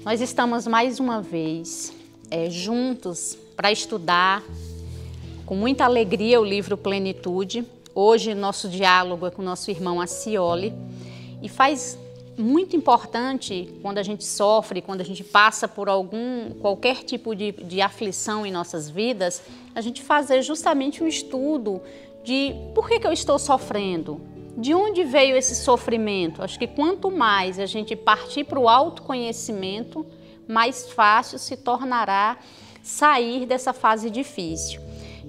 Nós estamos mais uma vez juntos para estudar com muita alegria o livro Plenitude. Hoje nosso diálogo é com o nosso irmão Acioli e faz muito importante quando a gente sofre, quando a gente passa por qualquer tipo de aflição em nossas vidas, a gente fazer justamente um estudo de por que eu estou sofrendo, de onde veio esse sofrimento. Acho que quanto mais a gente partir para o autoconhecimento, mais fácil se tornará sair dessa fase difícil.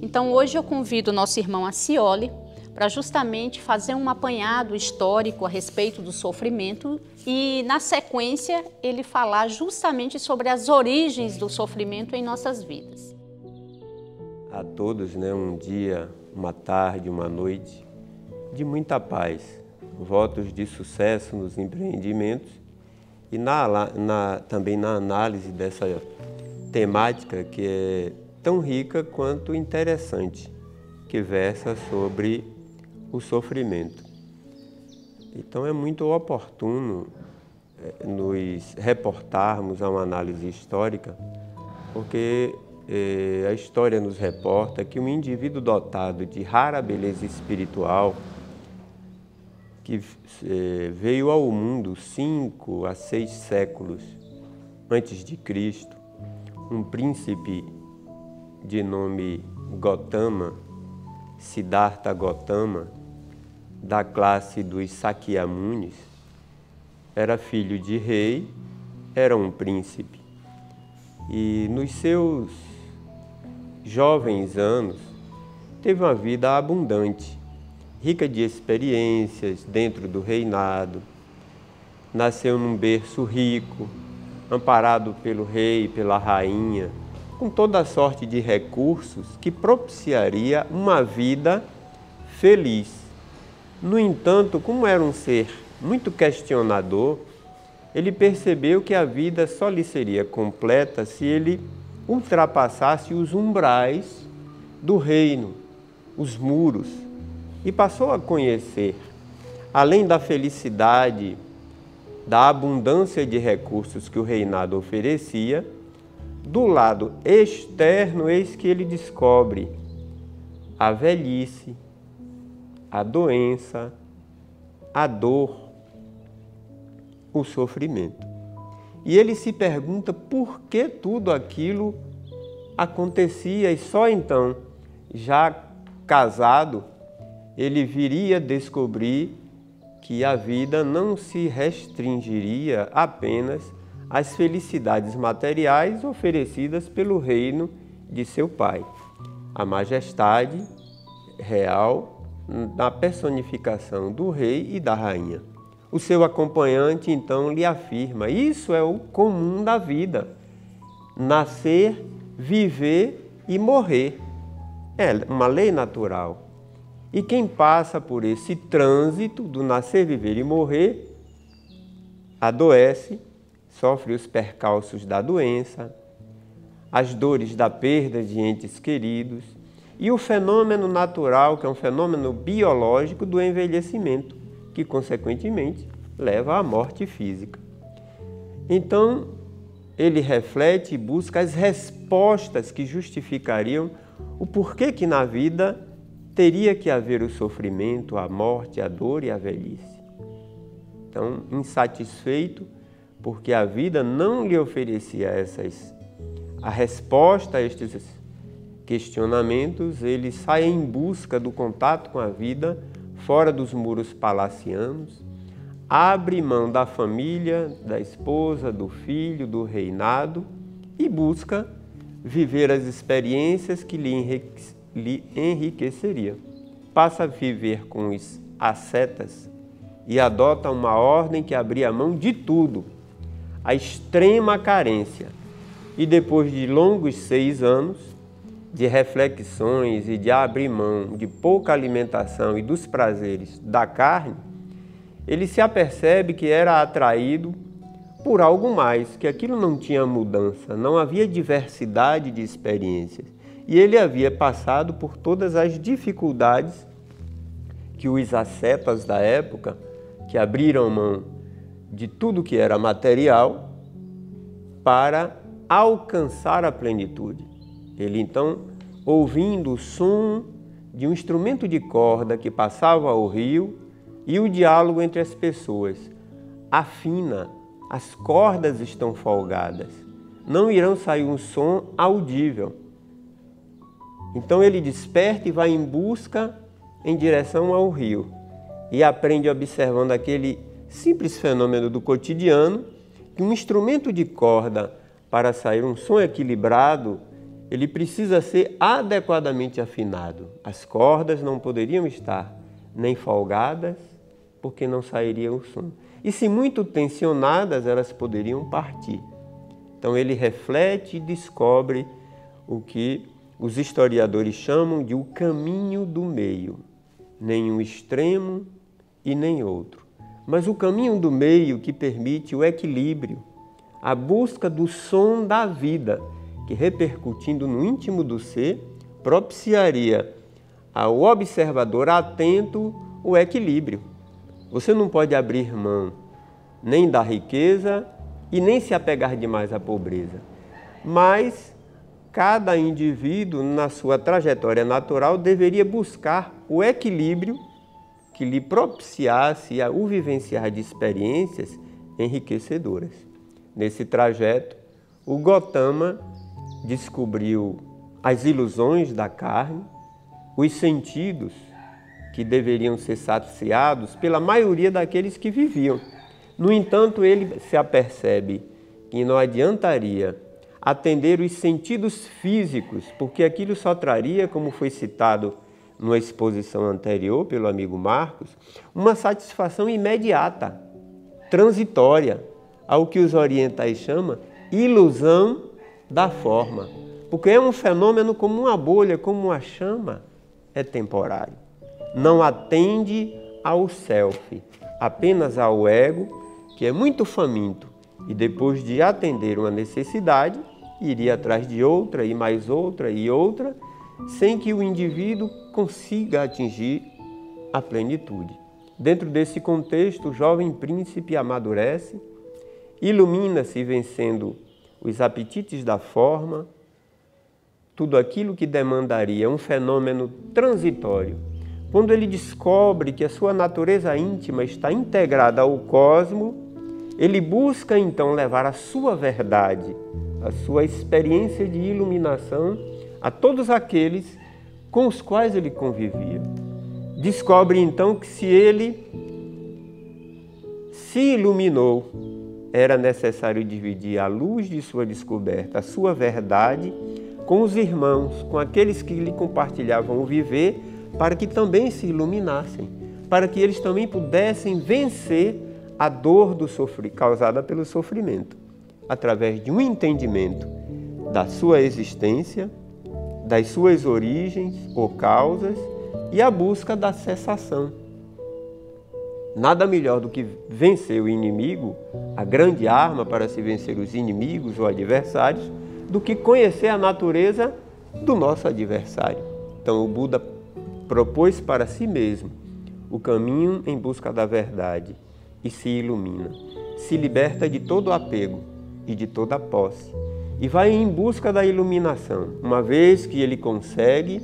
Então hoje eu convido o nosso irmão Acioli para justamente fazer um apanhado histórico a respeito do sofrimento e, na sequência, ele falar justamente sobre as origens do sofrimento em nossas vidas. A todos, um dia, uma tarde, uma noite de muita paz, votos de sucesso nos empreendimentos e também na análise dessa temática que é tão rica quanto interessante, que versa sobre o sofrimento. Então é muito oportuno nos reportarmos a uma análise histórica, porque a história nos reporta que um indivíduo dotado de rara beleza espiritual, que veio ao mundo 5 a 6 séculos antes de Cristo, um príncipe de nome Gotama, Siddhartha Gautama, da classe dos Sakyamunis, era filho de rei, era um príncipe. E nos seus jovens anos, teve uma vida abundante, rica de experiências dentro do reinado. Nasceu num berço rico, amparado pelo rei e pela rainha, com toda a sorte de recursos que propiciaria uma vida feliz. No entanto, como era um ser muito questionador, ele percebeu que a vida só lhe seria completa se ele ultrapassasse os umbrais do reino, os muros, e passou a conhecer, além da felicidade, da abundância de recursos que o reinado oferecia, do lado externo, eis que ele descobre a velhice, a doença, a dor, o sofrimento. E ele se pergunta por que tudo aquilo acontecia e só então, já casado, ele viria descobrir que a vida não se restringiria apenas às felicidades materiais oferecidas pelo reino de seu pai. A majestade real na personificação do rei e da rainha. O seu acompanhante, então, lhe afirma: isso é o comum da vida, nascer, viver e morrer. É uma lei natural. E quem passa por esse trânsito do nascer, viver e morrer, adoece, sofre os percalços da doença, as dores da perda de entes queridos e o fenômeno natural, que é um fenômeno biológico do envelhecimento, que, consequentemente, leva à morte física. Então, ele reflete e busca as respostas que justificariam o porquê que na vida teria que haver o sofrimento, a morte, a dor e a velhice. Então, insatisfeito, porque a vida não lhe oferecia a resposta a estes questionamentos, ele sai em busca do contato com a vida, fora dos muros palacianos, abre mão da família, da esposa, do filho, do reinado e busca viver as experiências que lhe enriqueceria. Passa a viver com os ascetas e adota uma ordem que abria mão de tudo, a extrema carência. E depois de longos 6 anos de reflexões e de abrir mão de pouca alimentação e dos prazeres da carne, ele se apercebe que era atraído por algo mais, que aquilo não tinha mudança, não havia diversidade de experiências. E ele havia passado por todas as dificuldades que os ascetas da época, que abriram mão de tudo que era material, para alcançar a plenitude. Ele então, ouvindo o som de um instrumento de corda que passava ao rio e o diálogo entre as pessoas, afina, as cordas estão folgadas, não irão sair um som audível. Então ele desperta e vai em busca em direção ao rio e aprende observando aquele simples fenômeno do cotidiano que um instrumento de corda, para sair um som equilibrado, ele precisa ser adequadamente afinado. As cordas não poderiam estar nem folgadas, porque não sairia o som. E se muito tensionadas, elas poderiam partir. Então ele reflete e descobre o que os historiadores chamam de o caminho do meio. Nem um extremo e nem outro. Mas o caminho do meio que permite o equilíbrio, a busca do som da vida, que repercutindo no íntimo do ser, propiciaria ao observador atento o equilíbrio. Você não pode abrir mão nem da riqueza e nem se apegar demais à pobreza. Mas cada indivíduo, na sua trajetória natural, deveria buscar o equilíbrio que lhe propiciasse o vivenciar de experiências enriquecedoras. Nesse trajeto, o Gotama descobriu as ilusões da carne, os sentidos que deveriam ser saciados pela maioria daqueles que viviam. No entanto, ele se apercebe que não adiantaria atender os sentidos físicos, porque aquilo só traria, como foi citado numa exposição anterior pelo amigo Marcos, uma satisfação imediata, transitória, ao que os orientais chamam ilusão da forma, porque é um fenômeno como uma bolha, como uma chama, é temporário. Não atende ao self, apenas ao ego, que é muito faminto e depois de atender uma necessidade, iria atrás de outra e mais outra e outra, sem que o indivíduo consiga atingir a plenitude. Dentro desse contexto, o jovem príncipe amadurece, ilumina-se vencendo os apetites da forma, tudo aquilo que demandaria um fenômeno transitório. Quando ele descobre que a sua natureza íntima está integrada ao cosmo, ele busca então levar a sua verdade, a sua experiência de iluminação a todos aqueles com os quais ele convivia. Descobre então que se ele se iluminou, era necessário dividir a luz de sua descoberta, a sua verdade, com os irmãos, com aqueles que lhe compartilhavam o viver, para que também se iluminassem, para que eles também pudessem vencer a dor causada pelo sofrimento, através de um entendimento da sua existência, das suas origens ou causas e a busca da cessação. Nada melhor do que vencer o inimigo, a grande arma para se vencer os inimigos ou adversários, do que conhecer a natureza do nosso adversário. Então o Buda propôs para si mesmo o caminho em busca da verdade e se ilumina, se liberta de todo apego e de toda posse e vai em busca da iluminação. Uma vez que ele consegue,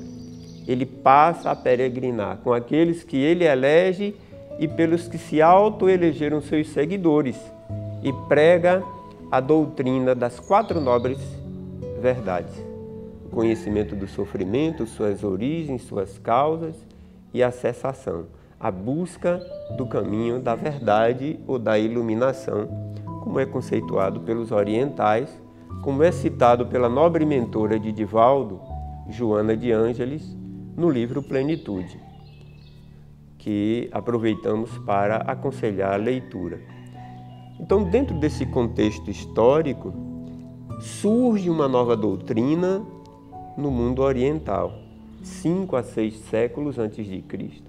ele passa a peregrinar com aqueles que ele elege e pelos que se auto-elegeram seus seguidores e prega a doutrina das 4 nobres verdades: o conhecimento do sofrimento, suas origens, suas causas e a cessação, a busca do caminho da verdade ou da iluminação, como é conceituado pelos orientais, como é citado pela nobre mentora de Divaldo, Joana de Ângeles, no livro Plenitude, que aproveitamos para aconselhar a leitura. Então, dentro desse contexto histórico, surge uma nova doutrina no mundo oriental, 5 a 6 séculos antes de Cristo.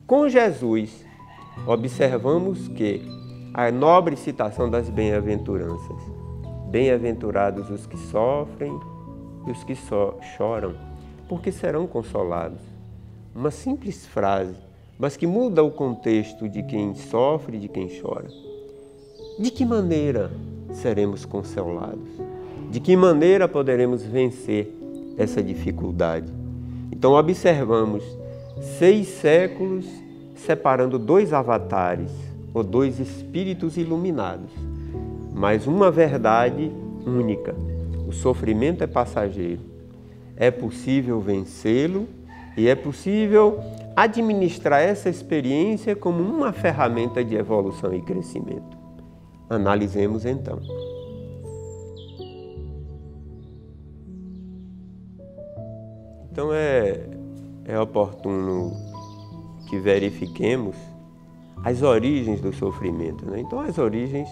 Com Jesus, observamos que a nobre citação das bem-aventuranças: bem-aventurados os que sofrem e os que choram, porque serão consolados. Uma simples frase, mas que muda o contexto de quem sofre e de quem chora. De que maneira seremos consolados? De que maneira poderemos vencer essa dificuldade? Então observamos 6 séculos separando 2 avatares, ou 2 espíritos iluminados, mas uma verdade única: o sofrimento é passageiro. É possível vencê-lo e é possível administrar essa experiência como uma ferramenta de evolução e crescimento. Analisemos então. Então é oportuno que verifiquemos as origens do sofrimento, né? Então as origens,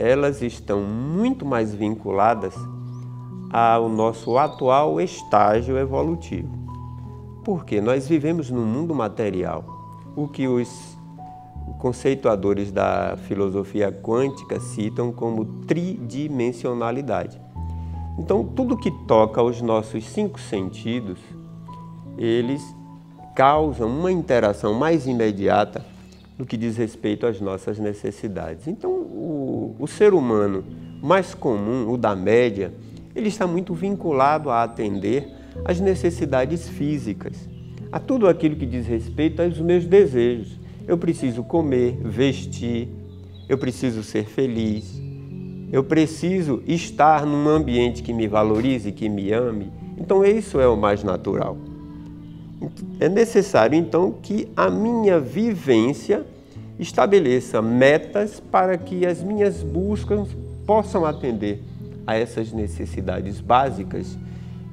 elas estão muito mais vinculadas ao nosso atual estágio evolutivo. Porque nós vivemos num mundo material, o que os conceituadores da filosofia quântica citam como tridimensionalidade. Então, tudo que toca aos nossos 5 sentidos, eles causam uma interação mais imediata no que diz respeito às nossas necessidades. Então, o ser humano mais comum, o da média, ele está muito vinculado a atender às necessidades físicas, a tudo aquilo que diz respeito aos meus desejos. Eu preciso comer, vestir, eu preciso ser feliz, eu preciso estar num ambiente que me valorize, que me ame. Então, isso é o mais natural. É necessário, então, que a minha vivência estabeleça metas para que as minhas buscas possam atender a essas necessidades básicas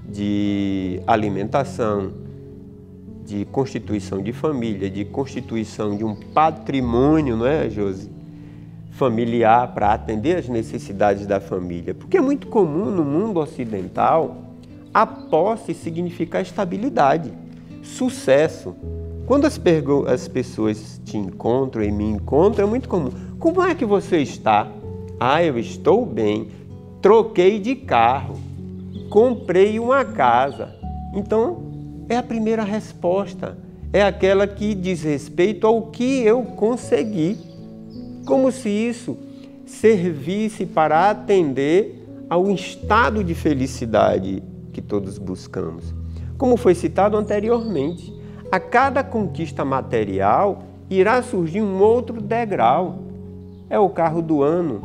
de alimentação, de constituição de família, de constituição de um patrimônio, não é, Josi? Familiar, para atender às necessidades da família. Porque é muito comum no mundo ocidental a posse significar estabilidade, sucesso. Quando as pessoas te encontram e me encontram, é muito comum. Como é que você está? Ah, eu estou bem, troquei de carro, comprei uma casa. Então, é a primeira resposta, é aquela que diz respeito ao que eu consegui. Como se isso servisse para atender ao estado de felicidade que todos buscamos. Como foi citado anteriormente, a cada conquista material irá surgir um outro degrau. É o carro do ano,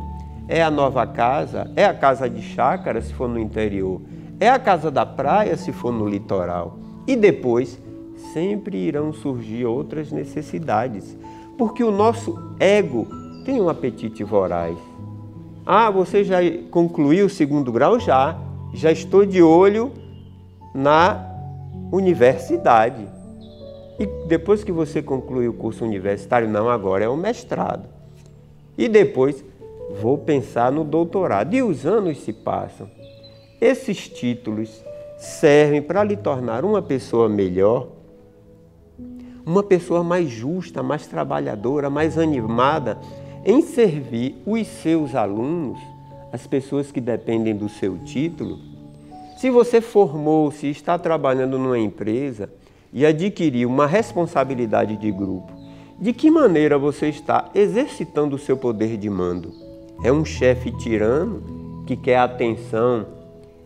é a nova casa, é a casa de chácara se for no interior, é a casa da praia se for no litoral. E depois sempre irão surgir outras necessidades, porque o nosso ego tem um apetite voraz. Ah, você já concluiu o 2º grau? Já estou de olho na universidade. E depois que você conclui o curso universitário, não, agora é o mestrado. E depois vou pensar no doutorado. E os anos se passam. Esses títulos servem para lhe tornar uma pessoa melhor, uma pessoa mais justa, mais trabalhadora, mais animada em servir os seus alunos, as pessoas que dependem do seu título. Se você formou-se e está trabalhando numa empresa e adquiriu uma responsabilidade de grupo, de que maneira você está exercitando o seu poder de mando? É um chefe tirano que quer atenção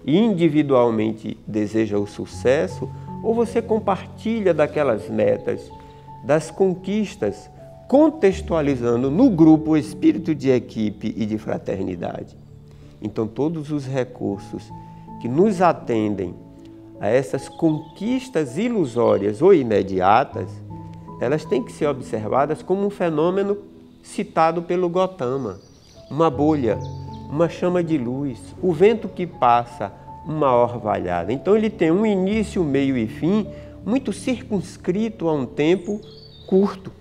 e individualmente deseja o sucesso? Ou você compartilha daquelas metas, das conquistas, contextualizando no grupo o espírito de equipe e de fraternidade? Então, todos os recursos que nos atendem a essas conquistas ilusórias ou imediatas, elas têm que ser observadas como um fenômeno citado pelo Gautama, uma bolha, uma chama de luz, o vento que passa, uma orvalhada. Então ele tem um início, meio e fim muito circunscrito a um tempo curto.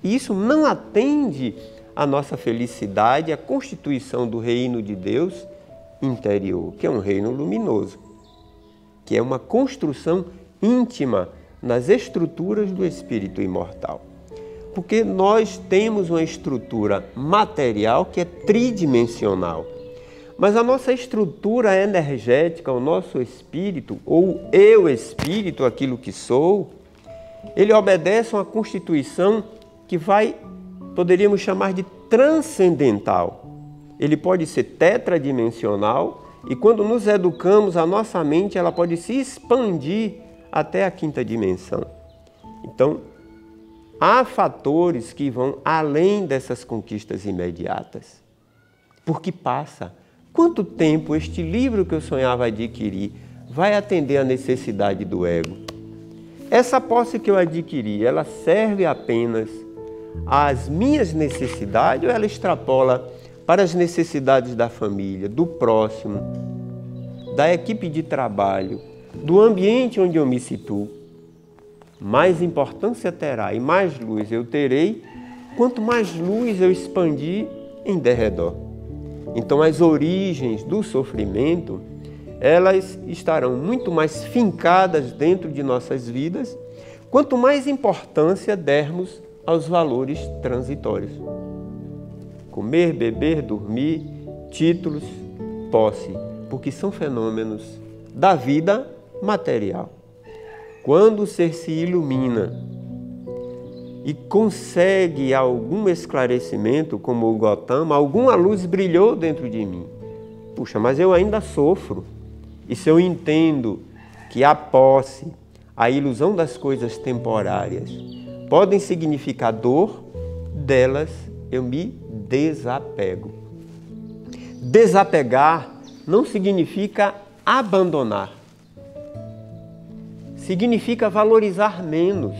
E isso não atende à nossa felicidade, à constituição do reino de Deus interior, que é um reino luminoso, que é uma construção íntima nas estruturas do espírito imortal. Porque nós temos uma estrutura material que é tridimensional, mas a nossa estrutura energética, o nosso espírito, ou eu espírito, aquilo que sou, ele obedece a uma constituição que poderíamos chamar de transcendental. Ele pode ser tetradimensional E quando nos educamos, a nossa mente ela pode se expandir até a quinta dimensão. Então, há fatores que vão além dessas conquistas imediatas. Porque passa. Quanto tempo este livro que eu sonhava adquirir vai atender à necessidade do ego? Essa posse que eu adquiri, ela serve apenas às minhas necessidades ou ela extrapola para as necessidades da família, do próximo, da equipe de trabalho, do ambiente onde eu me situo? Mais importância terá e mais luz eu terei, quanto mais luz eu expandir em derredor. Então, as origens do sofrimento, elas estarão muito mais fincadas dentro de nossas vidas, quanto mais importância dermos aos valores transitórios. Comer, beber, dormir, títulos, posse, porque são fenômenos da vida material. Quando o ser se ilumina e consegue algum esclarecimento, como o Gautama, alguma luz brilhou dentro de mim. Puxa, mas eu ainda sofro. E se eu entendo que a posse, a ilusão das coisas temporárias, podem significar dor, delas eu me desapego. Desapegar não significa abandonar. Significa valorizar menos,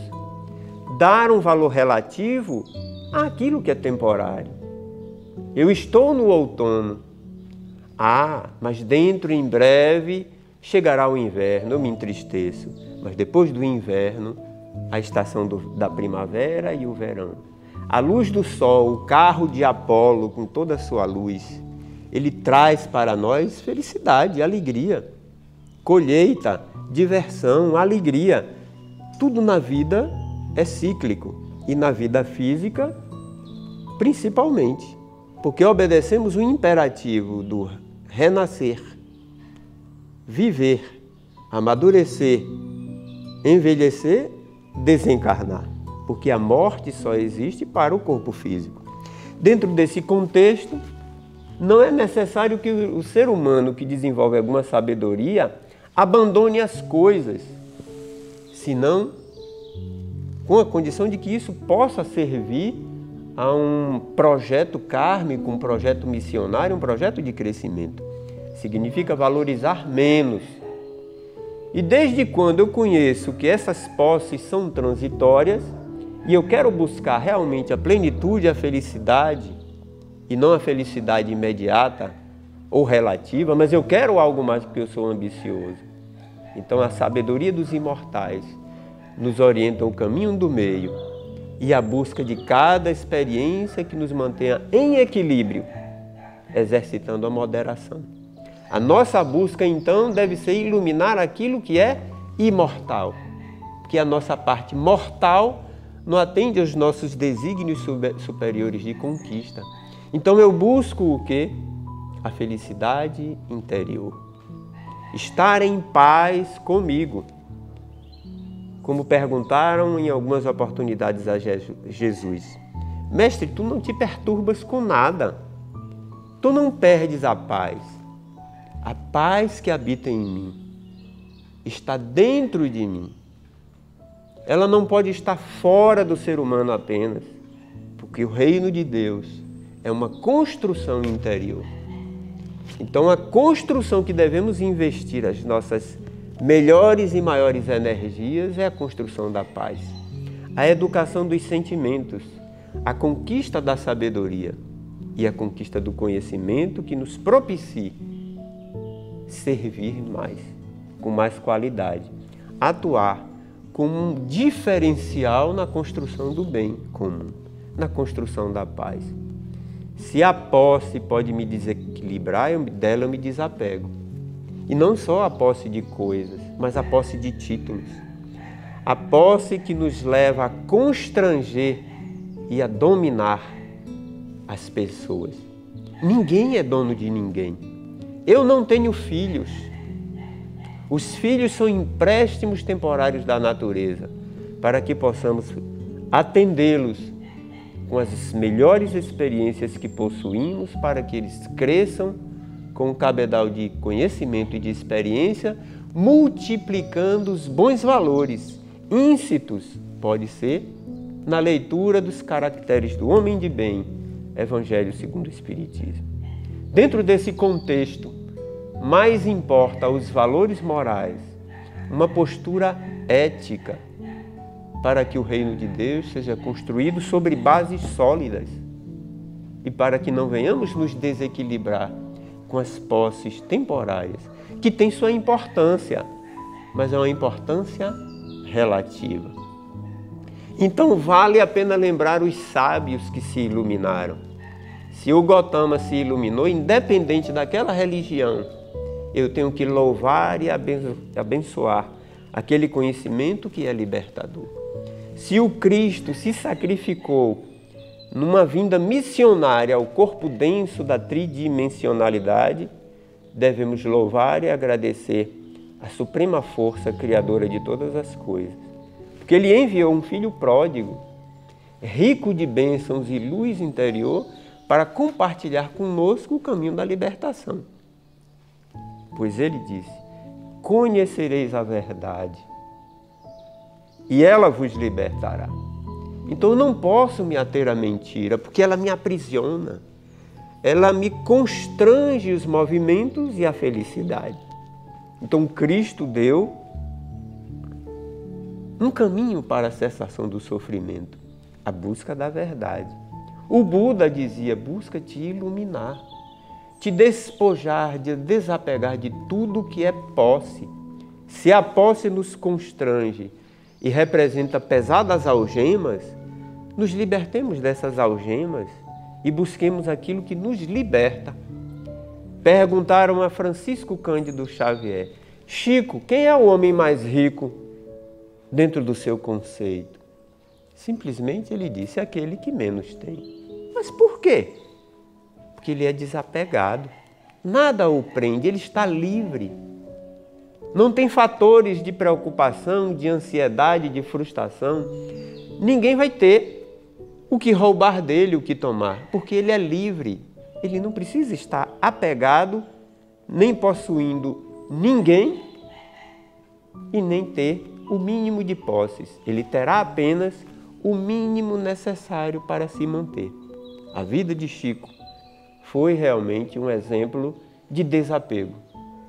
dar um valor relativo àquilo que é temporário. Eu estou no outono. Mas dentro em breve chegará o inverno, eu me entristeço. Mas depois do inverno, a estação da primavera e o verão. A luz do sol, o carro de Apolo com toda a sua luz, ele traz para nós felicidade, alegria, colheita, diversão, alegria. Tudo na vida é cíclico e na vida física principalmente, porque obedecemos o imperativo do renascer, viver, amadurecer, envelhecer, desencarnar, porque a morte só existe para o corpo físico. Dentro desse contexto, não é necessário que o ser humano que desenvolve alguma sabedoria abandone as coisas, senão com a condição de que isso possa servir a um projeto kármico, um projeto missionário, um projeto de crescimento. Significa valorizar menos. E desde quando eu conheço que essas posses são transitórias e eu quero buscar realmente a plenitude, a felicidade, e não a felicidade imediata ou relativa, mas eu quero algo mais porque eu sou ambicioso. Então a sabedoria dos imortais nos orienta o caminho do meio e a busca de cada experiência que nos mantenha em equilíbrio, exercitando a moderação. A nossa busca, então, deve ser iluminar aquilo que é imortal, porque a nossa parte mortal não atende aos nossos desígnios superiores de conquista. Então eu busco o quê? A felicidade interior. Estar em paz comigo. Como perguntaram em algumas oportunidades a Jesus. Mestre, tu não te perturbas com nada. Tu não perdes a paz. A paz que habita em mim está dentro de mim. Ela não pode estar fora do ser humano apenas, porque o reino de Deus é uma construção interior. Então, a construção que devemos investir as nossas melhores e maiores energias é a construção da paz, a educação dos sentimentos, a conquista da sabedoria e a conquista do conhecimento que nos propicie servir mais, com mais qualidade, atuar como um diferencial na construção do bem comum, na construção da paz. Se a posse pode me desequilibrar, dela eu me desapego. E não só a posse de coisas, mas a posse de títulos. A posse que nos leva a constranger e a dominar as pessoas. Ninguém é dono de ninguém. Eu não tenho filhos. Os filhos são empréstimos temporários da natureza para que possamos atendê-los com as melhores experiências que possuímos para que eles cresçam com um cabedal de conhecimento e de experiência, multiplicando os bons valores íncitos, pode ser, na leitura dos caracteres do homem de bem, Evangelho segundo o Espiritismo. Dentro desse contexto, mais importa aos valores morais uma postura ética para que o reino de Deus seja construído sobre bases sólidas e para que não venhamos nos desequilibrar com as posses temporárias, que têm sua importância, mas é uma importância relativa. Então vale a pena lembrar os sábios que se iluminaram. Se o Gautama se iluminou, independente daquela religião, eu tenho que louvar e abençoar aquele conhecimento que é libertador. Se o Cristo se sacrificou numa vinda missionária ao corpo denso da tridimensionalidade, devemos louvar e agradecer a suprema força criadora de todas as coisas. Porque Ele enviou um Filho pródigo, rico de bênçãos e luz interior, para compartilhar conosco o caminho da libertação. Pois Ele disse: conhecereis a verdade e ela vos libertará. Então eu não posso me ater à mentira, porque ela me aprisiona. Ela me constrange os movimentos e a felicidade. Então Cristo deu um caminho para a cessação do sofrimento, a busca da verdade. O Buda dizia: busca te iluminar, te despojar, de desapegar de tudo que é posse. Se a posse nos constrange e representa pesadas algemas, nos libertemos dessas algemas e busquemos aquilo que nos liberta. Perguntaram a Francisco Cândido Xavier: Chico, quem é o homem mais rico dentro do seu conceito? Simplesmente ele disse: aquele que menos tem. Mas por quê? Porque ele é desapegado. Nada o prende, ele está livre. Não tem fatores de preocupação, de ansiedade, de frustração. Ninguém vai ter o que roubar dele, o que tomar, porque ele é livre. Ele não precisa estar apegado, nem possuindo ninguém e nem ter o mínimo de posses. Ele terá apenas o mínimo necessário para se manter. A vida de Chico foi realmente um exemplo de desapego.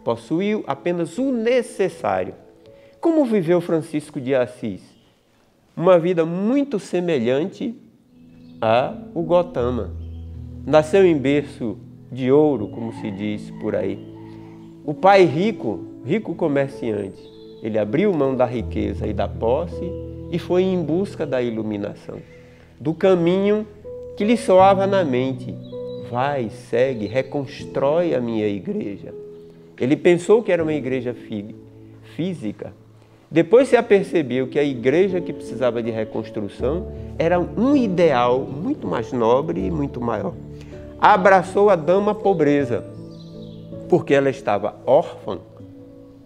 Possuiu apenas o necessário. Como viveu Francisco de Assis? Uma vida muito semelhante a o Gautama. Nasceu em berço de ouro, como se diz por aí. O pai rico comerciante, ele abriu mão da riqueza e da posse e foi em busca da iluminação, do caminho que lhe soava na mente. Vai, segue, reconstrói a minha igreja. Ele pensou que era uma igreja física. Depois se apercebeu que a igreja que precisava de reconstrução era um ideal muito mais nobre e muito maior. Abraçou a dama pobreza, porque ela estava órfã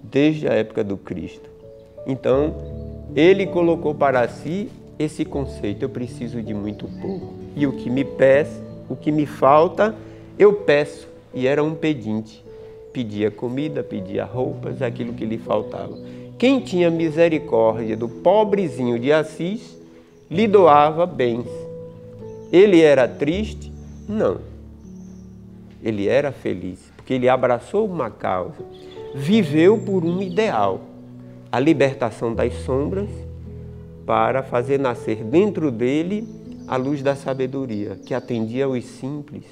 desde a época do Cristo. Então, ele colocou para si esse conceito: eu preciso de muito pouco. E o que me falta, eu peço. E era um pedinte. Pedia comida, pedia roupas, aquilo que lhe faltava. Quem tinha misericórdia do pobrezinho de Assis, lhe doava bens. Ele era triste? Não. Ele era feliz, porque ele abraçou uma causa. Viveu por um ideal, a libertação das sombras, para fazer nascer dentro dele a luz da sabedoria, que atendia aos simples,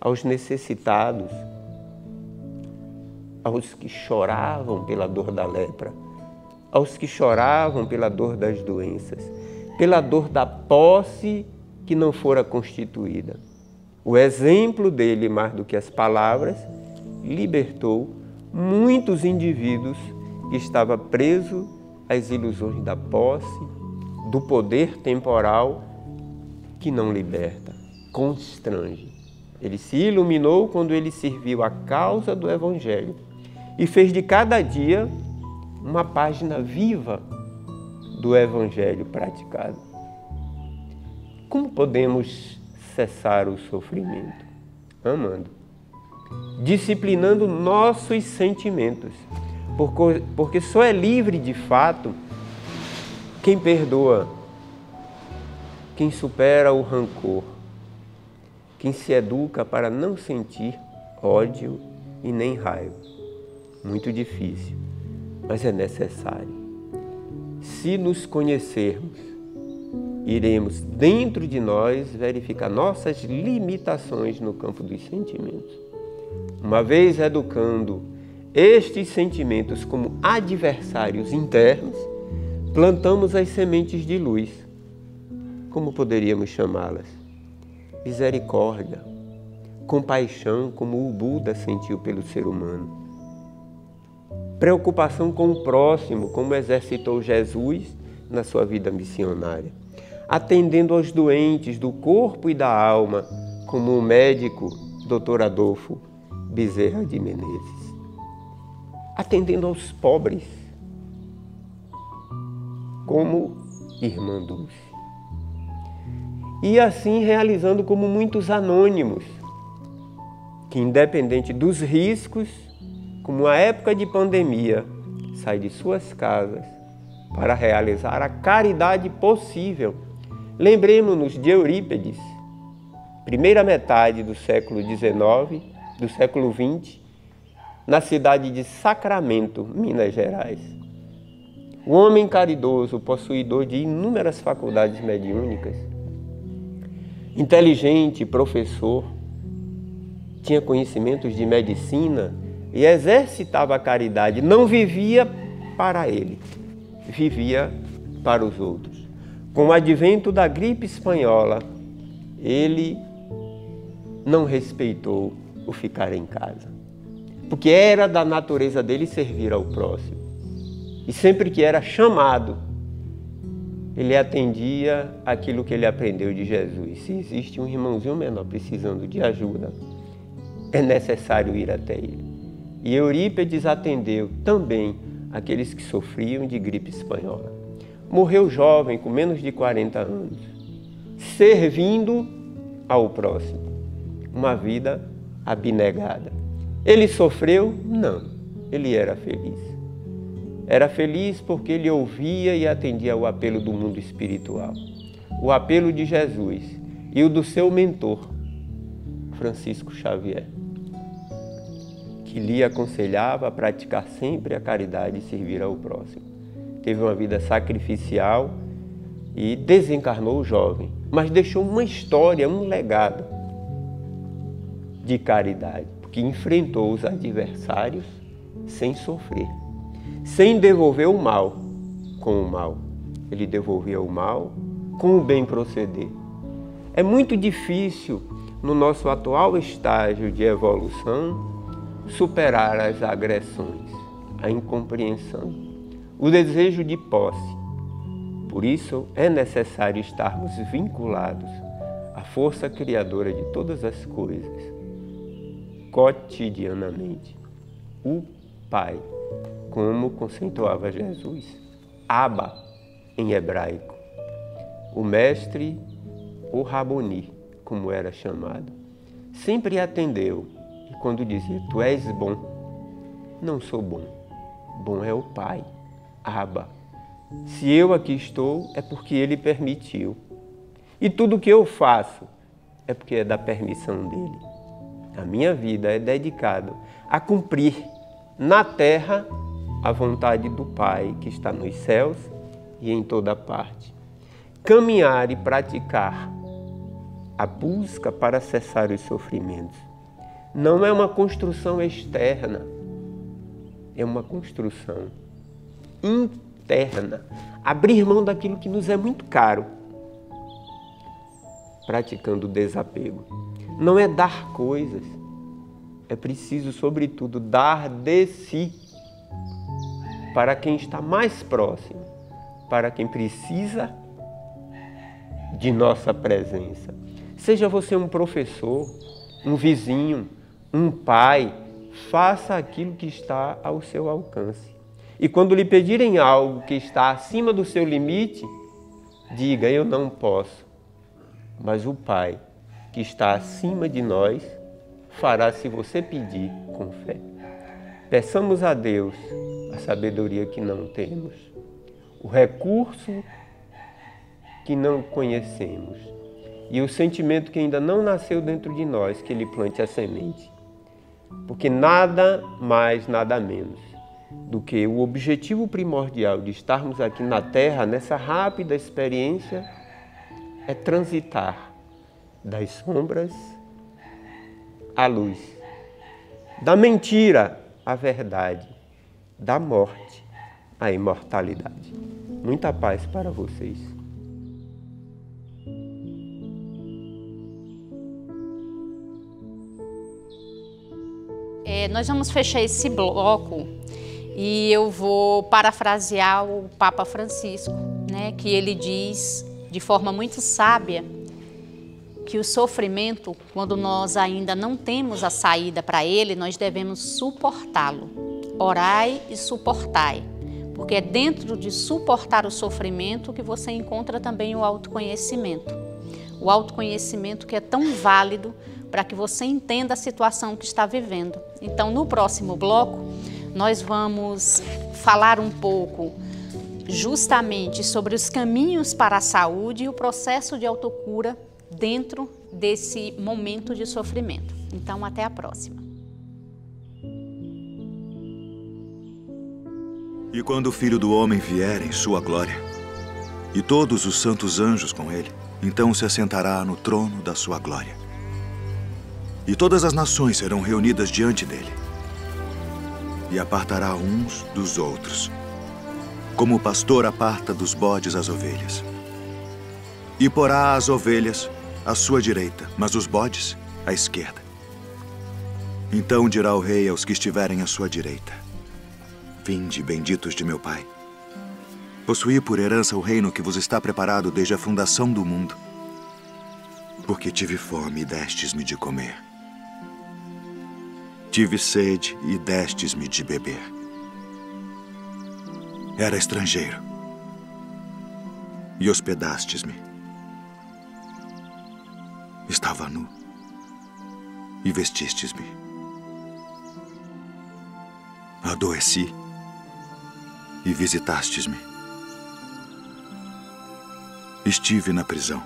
aos necessitados, aos que choravam pela dor da lepra, aos que choravam pela dor das doenças, pela dor da posse que não fora constituída. O exemplo dele, mais do que as palavras, libertou muitos indivíduos que estavam presos às ilusões da posse, do poder temporal que não liberta, constrange. Ele se iluminou quando ele serviu a causa do Evangelho e fez de cada dia uma página viva do Evangelho praticado. Como podemos cessar o sofrimento? Amando. disciplinando nossos sentimentos, porque só é livre de fato quem perdoa, quem supera o rancor, quem se educa para não sentir ódio e nem raiva. Muito difícil, mas é necessário. Se nos conhecermos, iremos dentro de nós verificar nossas limitações no campo dos sentimentos. Uma vez educando estes sentimentos como adversários internos, plantamos as sementes de luz. Como poderíamos chamá-las? Misericórdia, compaixão, como o Buda sentiu pelo ser humano. Preocupação com o próximo, como exercitou Jesus na sua vida missionária. Atendendo aos doentes do corpo e da alma, como o médico Dr. Adolfo Bezerra de Menezes. Atendendo aos pobres, como Irmã Dulce. E assim realizando como muitos anônimos, que independente dos riscos, como a época de pandemia, saem de suas casas para realizar a caridade possível. Lembremos-nos de Eurípides, primeira metade do século XIX, do século XX, na cidade de Sacramento, Minas Gerais. O homem caridoso, possuidor de inúmeras faculdades mediúnicas, inteligente, professor, tinha conhecimentos de medicina e exercitava a caridade. Não vivia para ele, vivia para os outros. Com o advento da gripe espanhola, ele não respeitou o ficar em casa, porque era da natureza dele servir ao próximo. E sempre que era chamado, ele atendia aquilo que ele aprendeu de Jesus. Se existe um irmãozinho menor precisando de ajuda, é necessário ir até ele. E Eurípides atendeu também aqueles que sofriam de gripe espanhola. Morreu jovem, com menos de 40 anos, servindo ao próximo. Uma vida abnegada. Ele sofreu? Não. Ele era feliz. Era feliz porque ele ouvia e atendia ao apelo do mundo espiritual. O apelo de Jesus e o do seu mentor, Francisco Xavier, que lhe aconselhava a praticar sempre a caridade e servir ao próximo. Teve uma vida sacrificial e desencarnou jovem, mas deixou uma história, um legado de caridade, porque enfrentou os adversários sem sofrer, sem devolver o mal com o mal. Ele devolvia o mal com o bem proceder. É muito difícil, no nosso atual estágio de evolução, superar as agressões, a incompreensão, o desejo de posse. Por isso, é necessário estarmos vinculados à força criadora de todas as coisas, cotidianamente. O Pai, como conceituava Jesus, Abba, em hebraico. O Mestre, o Raboni, como era chamado, sempre atendeu. E quando dizia, tu és bom, não sou bom. Bom é o Pai, Abba. Se eu aqui estou, é porque Ele permitiu. E tudo o que eu faço é porque é da permissão dEle. A minha vida é dedicada a cumprir na terra a vontade do Pai que está nos céus e em toda parte. Caminhar e praticar a busca para cessar os sofrimentos não é uma construção externa, é uma construção interna. Abrir mão daquilo que nos é muito caro, praticando o desapego. Não é dar coisas, é preciso, sobretudo, dar de si para quem está mais próximo, para quem precisa de nossa presença. Seja você um professor, um vizinho, um pai, faça aquilo que está ao seu alcance. E quando lhe pedirem algo que está acima do seu limite, diga, eu não posso. Mas o Pai, que está acima de nós, fará se você pedir com fé. Peçamos a Deus a sabedoria que não temos, o recurso que não conhecemos e o sentimento que ainda não nasceu dentro de nós, que Ele plante a semente. Porque nada mais, nada menos do que o objetivo primordial de estarmos aqui na Terra, nessa rápida experiência, é transitar das sombras à luz, da mentira à verdade, da morte à imortalidade. Muita paz para vocês. Nós vamos fechar esse bloco e eu vou parafrasear o Papa Francisco, né, que ele diz de forma muito sábia que o sofrimento, quando nós ainda não temos a saída para ele, nós devemos suportá-lo. Orai e suportai, porque é dentro de suportar o sofrimento que você encontra também o autoconhecimento. O autoconhecimento que é tão válido para que você entenda a situação que está vivendo. Então, no próximo bloco, nós vamos falar um pouco justamente sobre os caminhos para a saúde e o processo de autocura dentro desse momento de sofrimento. Então, até a próxima. E quando o Filho do Homem vier em sua glória, e todos os santos anjos com ele, então se assentará no trono da sua glória. E todas as nações serão reunidas diante dele. E apartará uns dos outros, como o pastor aparta dos bodes as ovelhas. E porá as ovelhas à sua direita, mas os bodes à esquerda. Então dirá o rei aos que estiverem à sua direita: Vinde, benditos de meu Pai. Possuí por herança o reino que vos está preparado desde a fundação do mundo. Porque tive fome e destes-me de comer. Tive sede e destes-me de beber. Era estrangeiro e hospedastes-me. Estava nu e vestistes-me. Adoeci e visitastes-me. Estive na prisão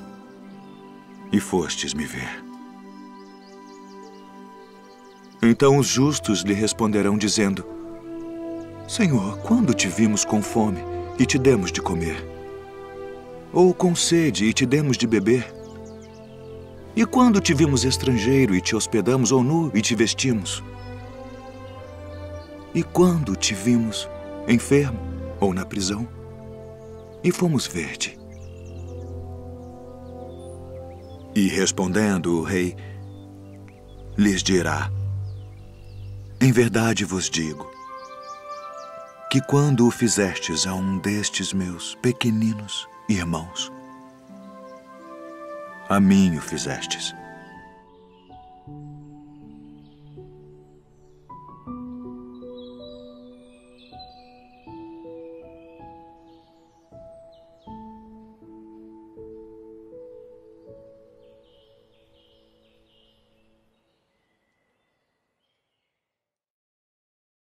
e fostes me ver. Então os justos lhe responderão dizendo: Senhor, quando te vimos com fome e te demos de comer? Ou com sede e te demos de beber? E quando te vimos estrangeiro e te hospedamos, ou nu e te vestimos? E quando te vimos enfermo ou na prisão e fomos ver-te? E respondendo o rei, lhes dirá: Em verdade vos digo que quando o fizestes a um destes meus pequeninos irmãos, a mim o fizestes.